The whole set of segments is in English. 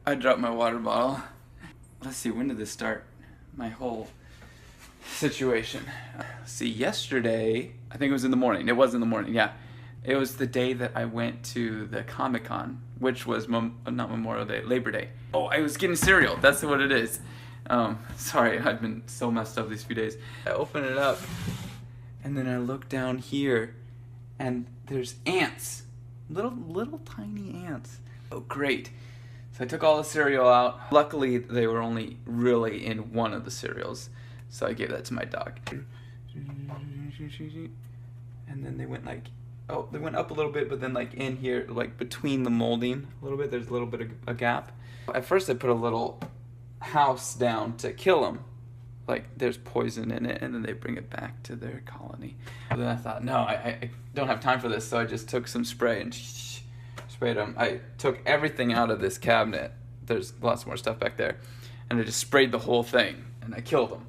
I dropped my water bottle. Let's see, when did this start? My whole situation. See, yesterday, I think it was in the morning. It was in the morning, yeah. It was the day that I went to the Comic-Con, which was not Memorial Day, Labor Day. Oh, I was getting cereal. That's what it is. Sorry, I've been so messed up these few days. I open it up, and then I look down here, and there's ants. Little tiny ants. Oh, great. So I took all the cereal out. Luckily, they were only really in one of the cereals, so I gave that to my dog. And then they went like, oh, they went up a little bit, but then like in here, like between the molding a little bit, there's a little bit of a gap. At first I put a little house down to kill them. Like there's poison in it, and then they bring it back to their colony. And then I thought, no, I don't have time for this, so I just took some spray and sprayed them. I took everything out of this cabinet. There's lots more stuff back there. And I just sprayed the whole thing, and I killed them.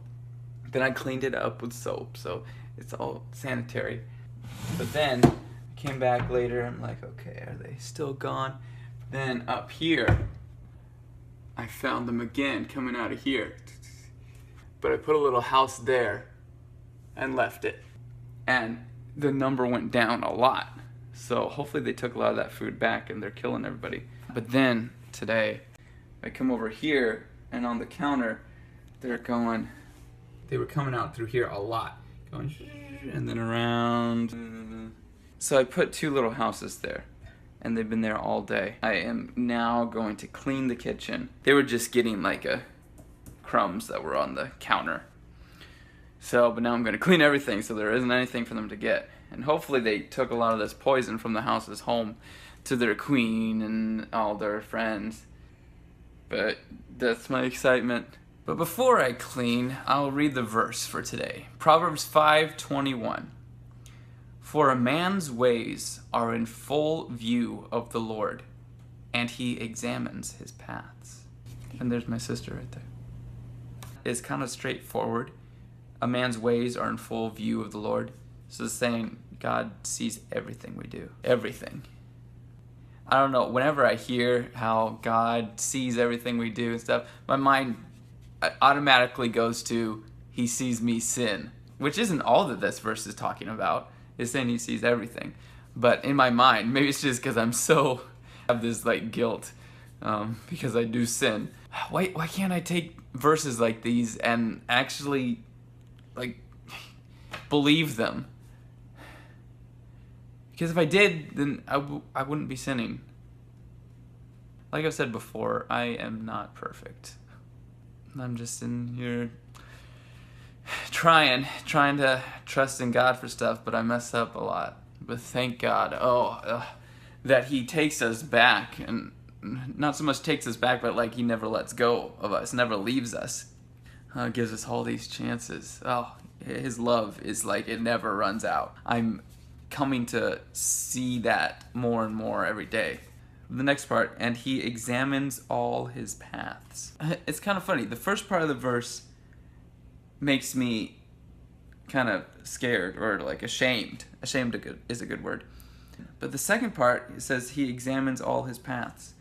Then I cleaned it up with soap, so it's all sanitary. But then I came back later, I'm like, okay, are they still gone? Then up here, I found them again coming out of here. But I put a little house there and left it. And the number went down a lot. So hopefully they took a lot of that food back and they're killing everybody. But then today, I come over here and on the counter, they were coming out through here a lot. Going and then around. So I put 2 little houses there. And they've been there all day. I am now going to clean the kitchen. They were just getting like crumbs that were on the counter. So, but now I'm going to clean everything so there isn't anything for them to get. And hopefully they took a lot of this poison from the houses home to their queen and all their friends. But that's my excitement. But before I clean, I'll read the verse for today. Proverbs 5:21. For a man's ways are in full view of the Lord, and he examines his paths. And there's my sister right there. It's kind of straightforward. A man's ways are in full view of the Lord. So it's saying God sees everything we do. Everything. I don't know, whenever I hear how God sees everything we do and stuff, my mind automatically goes to, he sees me sin. Which isn't all that this verse is talking about. It's saying he sees everything. But in my mind, maybe it's just because I have this like guilt because I do sin. Why can't I take verses like these and actually like believe them? Because if I did, then I wouldn't be sinning. Like I've said before, I am not perfect. I'm just in here trying to trust in God for stuff, but I mess up a lot. But thank God, that he takes us back, and not so much takes us back, but like he never lets go of us, never leaves us. Gives us all these chances. Oh, his love is like it never runs out. I'm coming to see that more and more every day. The next part, and he examines all his paths. It's kind of funny. The first part of the verse makes me kind of scared or like ashamed. Ashamed is a good word. But the second part, it says he examines all his paths.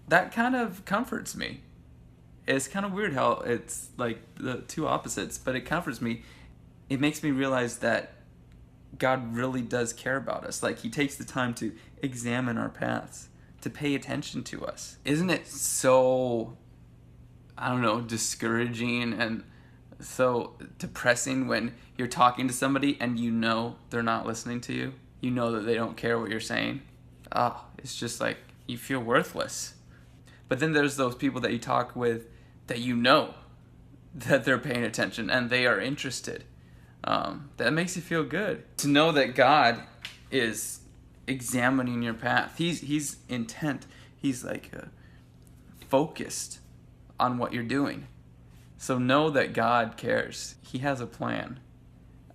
That kind of comforts me. It's kind of weird how it's like the two opposites, but it comforts me. It makes me realize that God really does care about us. Like he takes the time to examine our paths, to pay attention to us. Isn't it so, I don't know, discouraging and so depressing when you're talking to somebody and you know they're not listening to you? You know that they don't care what you're saying. It's just like you feel worthless. But then there's those people that you talk with that you know that they're paying attention and they are interested. That makes you feel good. To know that God is examining your path. He's intent. He's like focused on what you're doing. So know that God cares. He has a plan.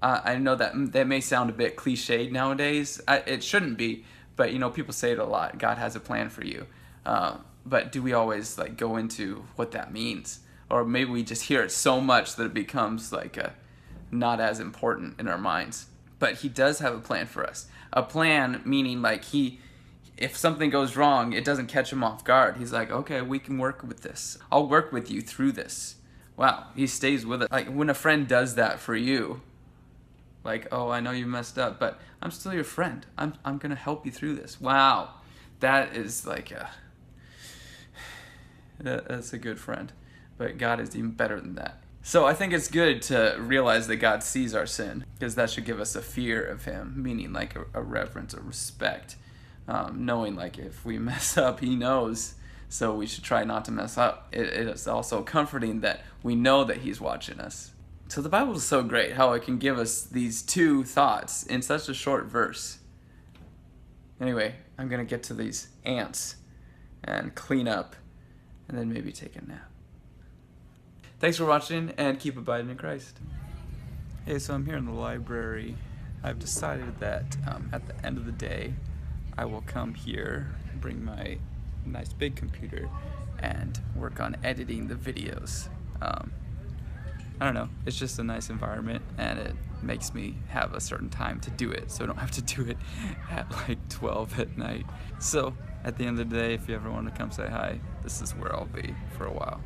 I know that may sound a bit cliched nowadays. It shouldn't be, but people say it a lot. God has a plan for you. But do we always like go into what that means? Or maybe we just hear it so much that it becomes like not as important in our minds. But he does have a plan for us. A plan meaning like if something goes wrong, it doesn't catch him off guard. He's like, okay, we can work with this. I'll work with you through this. Wow, he stays with it. Like when a friend does that for you, like, oh, I know you messed up, but I'm still your friend. I'm gonna help you through this. Wow, that is like that's a good friend. But God is even better than that. So I think it's good to realize that God sees our sin, because that should give us a fear of him, meaning like a reverence, a respect, knowing like if we mess up, he knows, so we should try not to mess up. It is also comforting that we know that he's watching us. So the Bible is so great how it can give us these two thoughts in such a short verse. Anyway, I'm going to get to these ants and clean up and then maybe take a nap. Thanks for watching, and keep abiding in Christ. Hey, so I'm here in the library. I've decided that at the end of the day, I will come here, bring my nice big computer, and work on editing the videos. I don't know, it's just a nice environment, and it makes me have a certain time to do it, so I don't have to do it at like 12 at night. So, at the end of the day, if you ever want to come say hi, this is where I'll be for a while.